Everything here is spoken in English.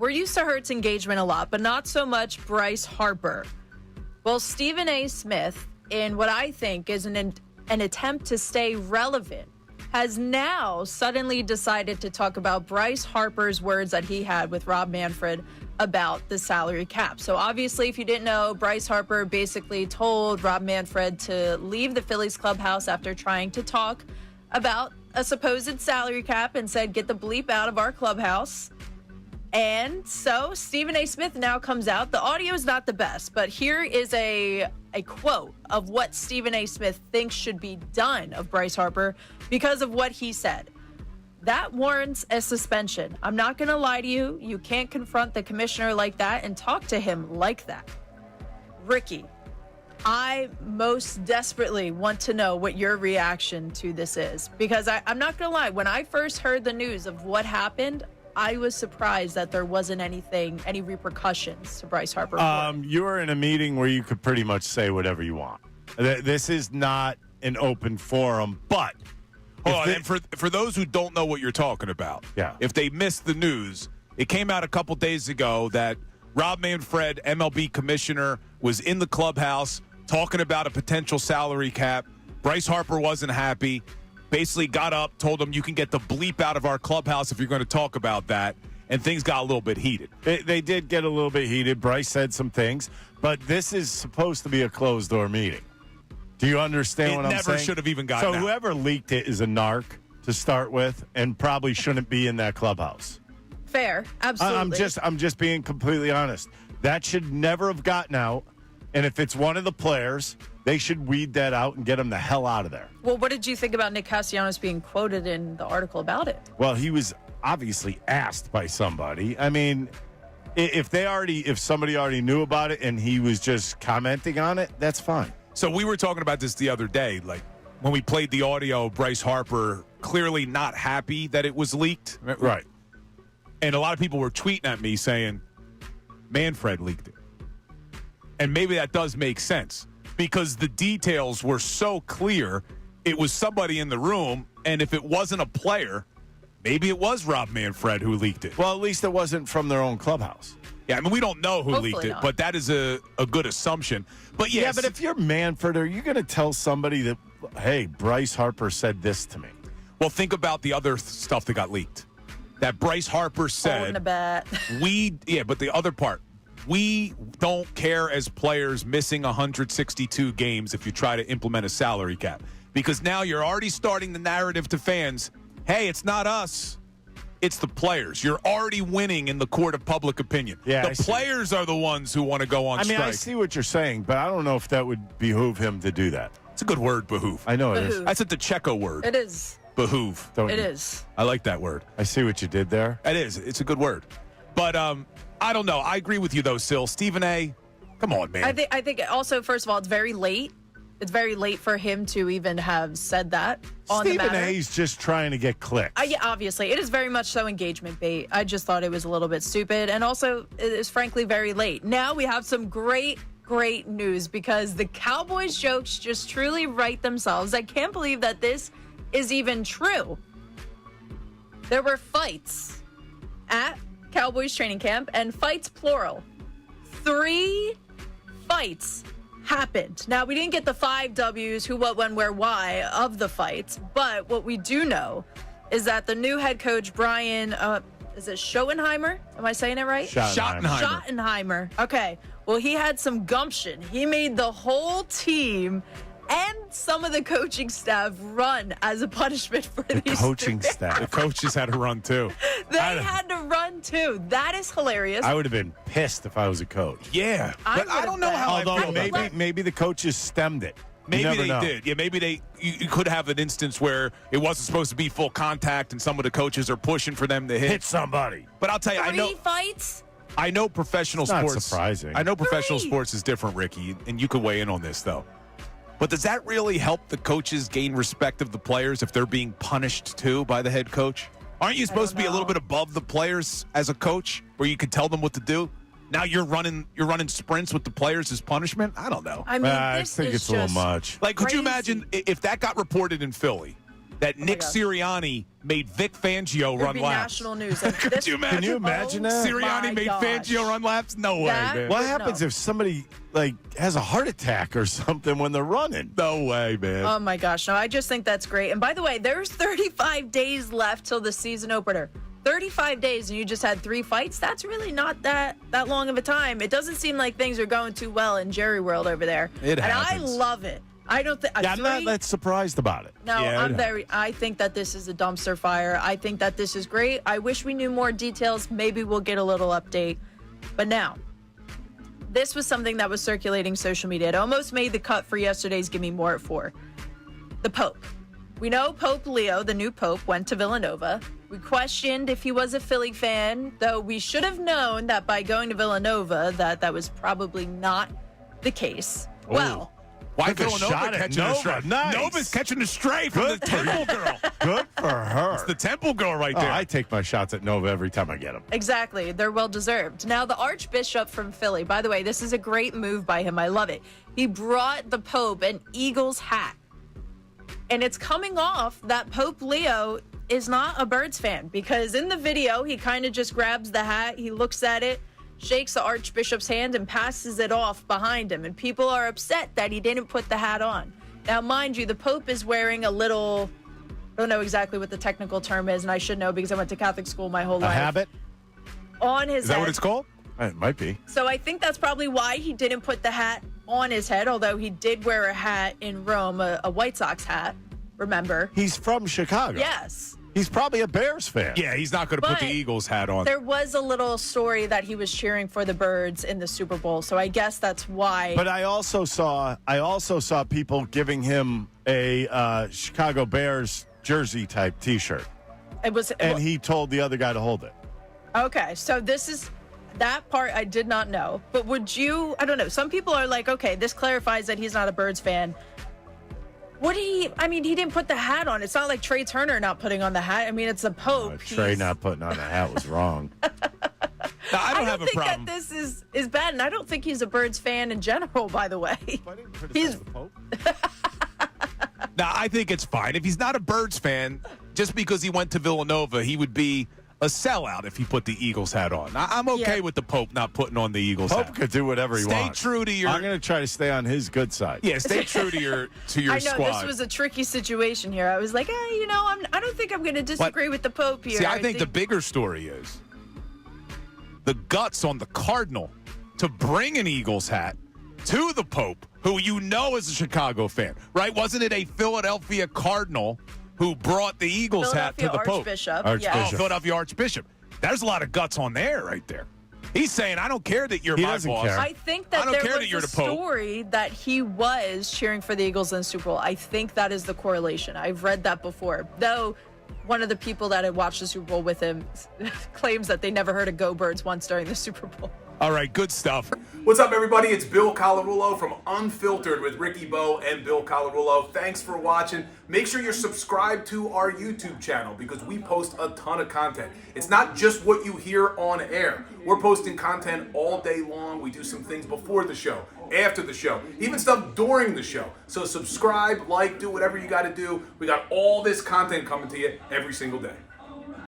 we're used to Hurt's engagement a lot, but not so much Bryce Harper. Well, Stephen A. Smith, in what I think is an attempt to stay relevant, has now suddenly decided to talk about Bryce Harper's words that he had with Rob Manfred about the salary cap. So obviously, if you didn't know, Bryce Harper basically told Rob Manfred to leave the Phillies clubhouse after trying to talk about a supposed salary cap and said, get the bleep out of our clubhouse. And so Stephen A. Smith now comes out. The audio is not the best, but here is a quote of what Stephen A. Smith thinks should be done of Bryce Harper because of what he said. That warrants a suspension. I'm not going to lie to you. You can't confront the commissioner like that and talk to him like that. Ricky, I most desperately want to know what your reaction to this is, because I'm not going to lie. When I first heard the news of what happened, I was surprised that there wasn't any repercussions to Bryce Harper. You were in a meeting where you could pretty much say whatever you want. This is not an open forum, but and for those who don't know what you're talking about, if they missed the news, it came out a couple days ago that Rob Manfred, MLB commissioner, was in the clubhouse talking about a potential salary cap. Bryce Harper wasn't happy. Basically got up, told him, you can get the bleep out of our clubhouse if you're going to talk about that. And things got a little bit heated. They did get a little bit heated. Bryce said some things, but this is supposed to be a closed-door meeting. Do you understand what I'm saying? It never should have even gotten out. So whoever leaked it is a narc to start with and probably shouldn't be in that clubhouse. Fair, absolutely. I'm just being completely honest. That should never have gotten out. And if it's one of the players, they should weed that out and get him the hell out of there. Well, what did you think about Nick Castellanos being quoted in the article about it? Well, he was obviously asked by somebody. I mean, if somebody already knew about it and he was just commenting on it, that's fine. So we were talking about this the other day, like when we played the audio of Bryce Harper clearly not happy that it was leaked. Right. And a lot of people were tweeting at me saying, Manfred leaked it. And maybe that does make sense because the details were so clear. It was somebody in the room, and if it wasn't a player, maybe it was Rob Manfred who leaked it. Well, at least it wasn't from their own clubhouse. Yeah, I mean, we don't know who Hopefully leaked it, not. but that is a good assumption. But yes, yeah, but if you're Manfred, are you going to tell somebody that, hey, Bryce Harper said this to me? Well, think about the other stuff that got leaked. That Bryce Harper said, but the other part, we don't care as players missing 162 games if you try to implement a salary cap. Because now you're already starting the narrative to fans, hey, it's not us, it's the players. You're already winning in the court of public opinion. Yeah, the players are the ones who want to go on strike. I see what you're saying, but I don't know if that would behoove him to do that. It's a good word, behoove. I know it Behoove. is. That's a DeCheco word. it is. Behoove. It is. I like that word. I see what you did there. It is. It's a good word. But I don't know. I agree with you, though, Sil. Stephen A., come on, man. I think also, first of all, it's very late. It's very late for him to even have said that on the matter. Stephen A's just trying to get clicks. Yeah, obviously. It is very much so engagement bait. I just thought it was a little bit stupid. And also, it is frankly very late. Now we have some great news because the Cowboys jokes just truly write themselves. I can't believe that this is even true. There were fights at Cowboys training camp, and fights plural. 3 fights happened. Now, we didn't get the 5 W's, who, what, when, where, why of the fights, but what we do know is that the new head coach, Brian, is it Schoenheimer? Am I saying it right? Schottenheimer. Okay. Well, he had some gumption. He made the whole team and some of the coaching staff run as a punishment for these coaching staff. The coaches had to run, too. They had to run, too. That is hilarious. I would have been pissed if I was a coach. Yeah. But I don't know how. Although maybe the coaches stemmed it. Maybe they did. Yeah, maybe you could have an instance where it wasn't supposed to be full contact and some of the coaches are pushing for them to hit somebody. But I'll tell you, 3 fights? I know professional it's sports. Not surprising. I know professional sports is different, Ricky, and you could weigh in on this, though. But does that really help the coaches gain respect of the players if they're being punished, too, by the head coach? Aren't you supposed to be a little bit above the players as a coach where you could tell them what to do? Now you're running sprints with the players as punishment? I don't know. I mean, I think it's a little much. Like, could you imagine if that got reported in Philly that Nick Sirianni made Vic Fangio run laps. National news. Could you imagine? Can you imagine that? Sirianni made Fangio run laps? No way, man. What happens if somebody has a heart attack or something when they're running? No way, man. Oh my gosh, no, I just think that's great. And by the way, there's 35 days left till the season opener. 35 days and you just had 3 fights? That's really not that long of a time. It doesn't seem like things are going too well in Jerry World over there. It happens. And I love it. I don't think. I'm not that surprised about it. No, I think that this is a dumpster fire. I think that this is great. I wish we knew more details. Maybe we'll get a little update. But now, this was something that was circulating social media. It almost made the cut for yesterday's Gimme More at 4. The Pope. We know Pope Leo, the new Pope, went to Villanova. We questioned if he was a Philly fan, though we should have known that by going to Villanova that was probably not the case. Ooh. Well, why Took a Villanova shot at catching a stray? Nova. Nice. Nova's catching a stray from the Temple girl. Good for her. It's the Temple girl right there. I take my shots at Nova every time I get them. exactly. They're well deserved. Now, the Archbishop from Philly, by the way, this is a great move by him. I love it. He brought the Pope an Eagles hat. And it's coming off that Pope Leo is not a Birds fan because in the video, he kind of just grabs the hat, he looks at it, shakes the Archbishop's hand, and passes it off behind him. And people are upset that he didn't put the hat on. Now, mind you, the Pope is wearing a little, I don't know exactly what the technical term is, and I should know because I went to Catholic school my whole life. A habit? On his head. Is that what it's called? It might be. So I think that's probably why he didn't put the hat on his head, although he did wear a hat in Rome, a White Sox hat, remember? He's from Chicago. Yes. He's probably a Bears fan. Yeah, he's not going to put the But Eagles hat on. There was a little story that he was cheering for the Birds in the Super Bowl, so I guess that's why. But I also saw people giving him a Chicago Bears jersey type T-shirt, and he told the other guy to hold it. Okay, so this is that part I did not know. But would you? I don't know. Some people are like, okay, this clarifies that he's not a Birds fan. He didn't put the hat on. It's not like Trey Turner not putting on the hat. I mean, it's the Pope. Trey not putting on the hat was wrong. Now, I don't have a problem. I don't think that this is bad, and I don't think he's a Birds fan in general, by the way. He's the Pope. Now, I think it's fine. If he's not a Birds fan, just because he went to Villanova, he would be a sellout if he put the Eagles hat on. I'm okay with the Pope not putting on the Eagles hat. Pope could do whatever he wants. Stay true to your... I'm going to try to stay on his good side. Yeah, stay true to your I know, squad. this was a tricky situation here. I was like, I don't think I'm going to disagree with the Pope here. See, I think the bigger story is the guts on the Cardinal to bring an Eagles hat to the Pope, who you know is a Chicago fan, right? Wasn't it a Philadelphia Cardinal who brought the Eagles hat to the Pope? Archbishop. Oh, Philadelphia Archbishop. There's a lot of guts on there right there. He's saying, I don't care that you're my boss. Care. I think that there was a story that he was cheering for the Eagles in the Super Bowl. I think that is the correlation. I've read that before. Though one of the people that had watched the Super Bowl with him claims that they never heard of Go Birds once during the Super Bowl. All right, good stuff. What's up, everybody? It's Bill Colarulo from Unfiltered with Ricky Bo and Bill Colarulo. Thanks for watching. Make sure you're subscribed to our YouTube channel because we post a ton of content. It's not just what you hear on air. We're posting content all day long. We do some things before the show, after the show, even stuff during the show. So subscribe, like, do whatever you got to do. We got all this content coming to you every single day.